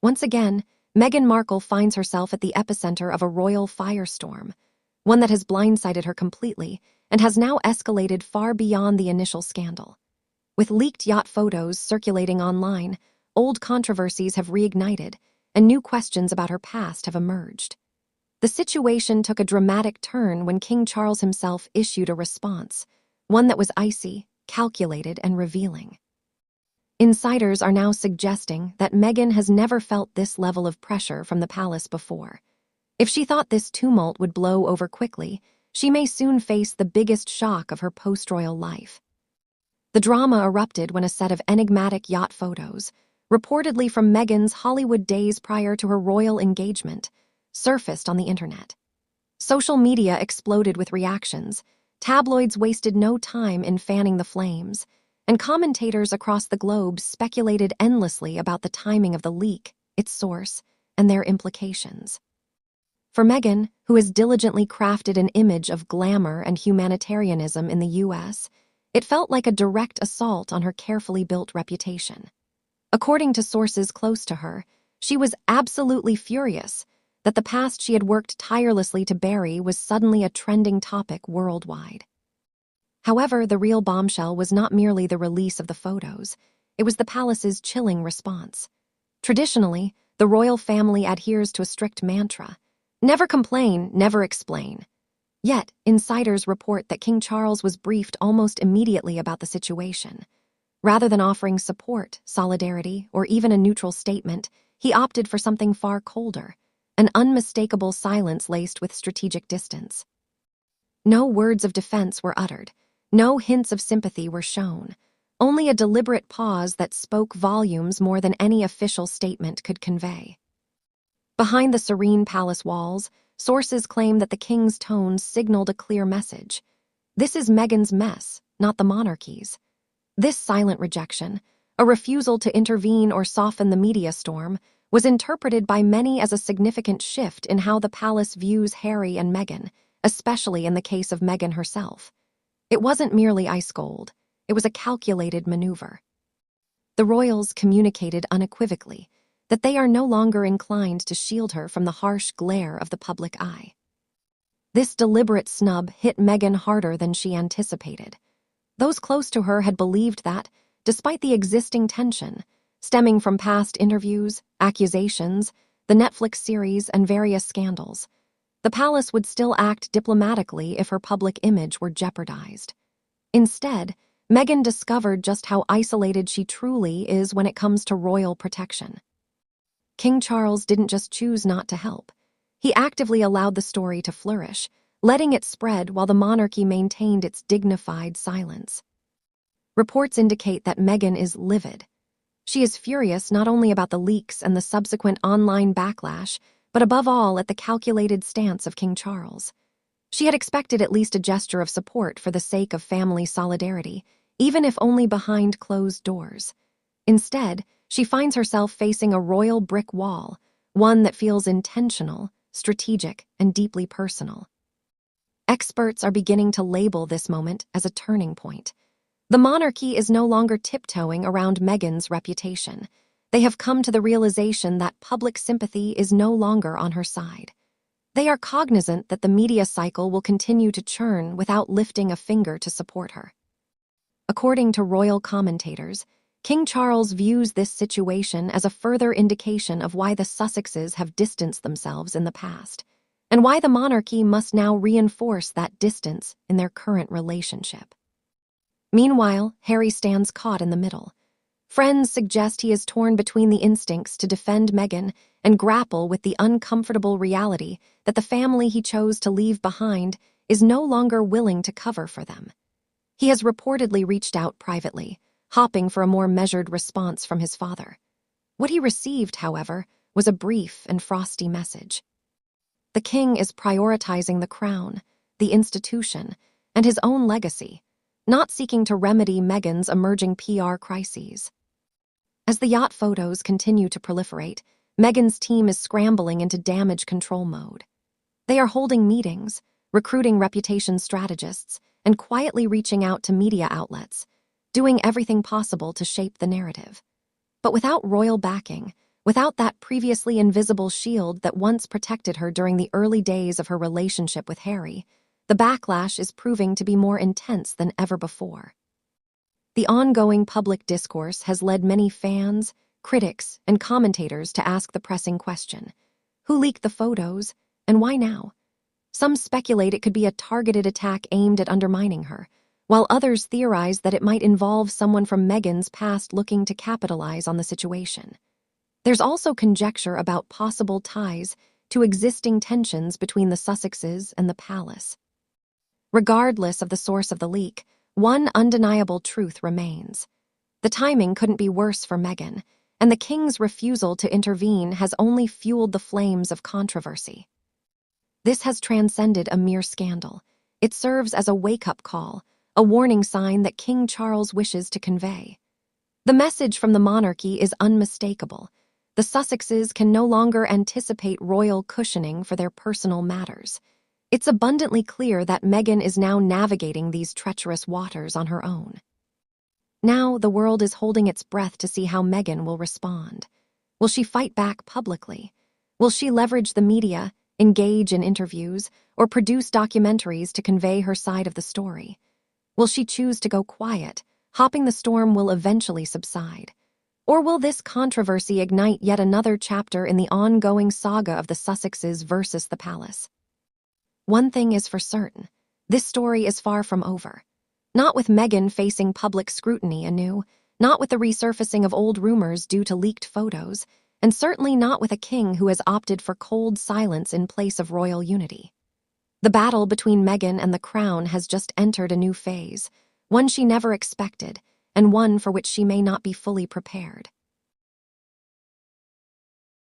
Once again, Meghan Markle finds herself at the epicenter of a royal firestorm, one that has blindsided her completely and has now escalated far beyond the initial scandal. With leaked yacht photos circulating online, old controversies have reignited, and new questions about her past have emerged. The situation took a dramatic turn when King Charles himself issued a response, one that was icy, calculated, and revealing. Insiders are now suggesting that Meghan has never felt this level of pressure from the palace before. If she thought this tumult would blow over quickly, she may soon face the biggest shock of her post-royal life. The drama erupted when a set of enigmatic yacht photos, reportedly from Meghan's Hollywood days prior to her royal engagement, surfaced on the internet. Social media exploded with reactions, tabloids wasted no time in fanning the flames, and commentators across the globe speculated endlessly about the timing of the leak, its source, and their implications. For Meghan, who has diligently crafted an image of glamour and humanitarianism in the U.S., it felt like a direct assault on her carefully built reputation. According to sources close to her, she was absolutely furious that the past she had worked tirelessly to bury was suddenly a trending topic worldwide. However, the real bombshell was not merely the release of the photos, it was the palace's chilling response. Traditionally, the royal family adheres to a strict mantra: never complain, never explain. Yet, insiders report that King Charles was briefed almost immediately about the situation. Rather than offering support, solidarity, or even a neutral statement, he opted for something far colder, an unmistakable silence laced with strategic distance. No words of defense were uttered, no hints of sympathy were shown, only a deliberate pause that spoke volumes more than any official statement could convey. Behind the serene palace walls, sources claim that the king's tone signaled a clear message. This is Meghan's mess, not the monarchy's. This silent rejection, a refusal to intervene or soften the media storm, was interpreted by many as a significant shift in how the palace views Harry and Meghan, especially in the case of Meghan herself. It wasn't merely ice cold, it was a calculated maneuver. The royals communicated unequivocally that they are no longer inclined to shield her from the harsh glare of the public eye. This deliberate snub hit Meghan harder than she anticipated. Those close to her had believed that, despite the existing tension, stemming from past interviews, accusations, the Netflix series, and various scandals, the palace would still act diplomatically if her public image were jeopardized. Instead, Meghan discovered just how isolated she truly is when it comes to royal protection. King Charles didn't just choose not to help. He actively allowed the story to flourish, letting it spread while the monarchy maintained its dignified silence. Reports indicate that Meghan is livid. She is furious not only about the leaks and the subsequent online backlash, but above all at the calculated stance of King Charles. She had expected at least a gesture of support for the sake of family solidarity, even if only behind closed doors. Instead, she finds herself facing a royal brick wall, one that feels intentional, strategic, and deeply personal. Experts are beginning to label this moment as a turning point. The monarchy is no longer tiptoeing around Meghan's reputation. They have come to the realization that public sympathy is no longer on her side. They are cognizant that the media cycle will continue to churn without lifting a finger to support her. According to royal commentators, King Charles views this situation as a further indication of why the Sussexes have distanced themselves in the past, and why the monarchy must now reinforce that distance in their current relationship. Meanwhile, Harry stands caught in the middle. Friends suggest he is torn between the instincts to defend Meghan and grapple with the uncomfortable reality that the family he chose to leave behind is no longer willing to cover for them. He has reportedly reached out privately, hoping for a more measured response from his father. What he received, however, was a brief and frosty message. The king is prioritizing the crown, the institution, and his own legacy, not seeking to remedy Meghan's emerging PR crises. As the yacht photos continue to proliferate, Meghan's team is scrambling into damage control mode. They are holding meetings, recruiting reputation strategists, and quietly reaching out to media outlets, doing everything possible to shape the narrative. But without royal backing, Without that previously invisible shield that once protected her during the early days of her relationship with Harry, the backlash is proving to be more intense than ever before. The ongoing public discourse has led many fans, critics, and commentators to ask the pressing question: who leaked the photos, and why now? Some speculate it could be a targeted attack aimed at undermining her, while others theorize that it might involve someone from Meghan's past looking to capitalize on the situation. There's also conjecture about possible ties to existing tensions between the Sussexes and the palace. Regardless of the source of the leak, one undeniable truth remains. The timing couldn't be worse for Meghan, and the king's refusal to intervene has only fueled the flames of controversy. This has transcended a mere scandal. It serves as a wake-up call, a warning sign that King Charles wishes to convey. The message from the monarchy is unmistakable. The Sussexes can no longer anticipate royal cushioning for their personal matters. It's abundantly clear that Meghan is now navigating these treacherous waters on her own. Now the world is holding its breath to see how Meghan will respond. Will she fight back publicly? Will she leverage the media, engage in interviews, or produce documentaries to convey her side of the story? Will she choose to go quiet, hoping the storm will eventually subside? Or will this controversy ignite yet another chapter in the ongoing saga of the Sussexes versus the palace? One thing is for certain: this story is far from over. Not with Meghan facing public scrutiny anew, not with the resurfacing of old rumors due to leaked photos, and certainly not with a king who has opted for cold silence in place of royal unity. The battle between Meghan and the crown has just entered a new phase, one she never expected, and one for which she may not be fully prepared.